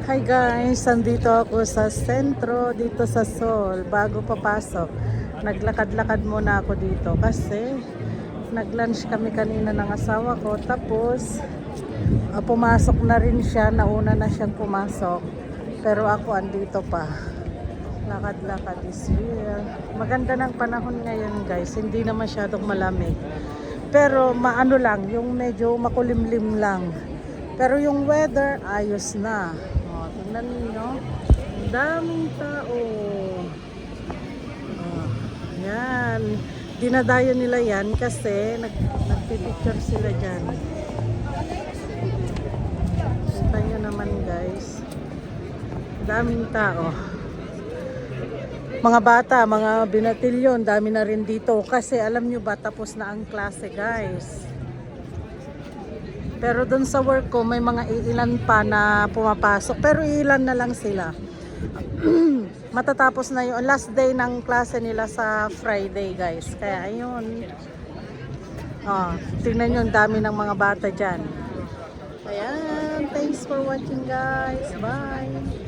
Hi guys, nandito ako sa sentro, dito sa Seoul. Bago papasok, naglakad-lakad muna ako dito kasi nag-lunch kami kanina ng asawa ko. Tapos, pumasok na rin siya, nauna na siyang pumasok. Pero ako andito pa. Lakad-lakad is here. Maganda ng panahon ngayon guys, hindi na masyadong malamig. Pero maano lang, yung medyo makulimlim lang. Pero yung weather, ayos na. O, tingnan ninyo. Ang daming tao. O, yan. Dinadayo nila yan kasi nagpipicture sila dyan. Kita nyo naman guys. Daming tao. Mga bata, mga binatilyon, dami na rin dito. Kasi alam nyo ba, tapos na ang klase guys. Pero doon sa work ko, may mga iilan pa na pumapasok. Pero iilan na lang sila. Matatapos na yung last day ng klase nila sa Friday guys. Kaya ayun. Oh, tingnan nyo, ang dami ng mga bata dyan. Ayan, thanks for watching guys. Bye!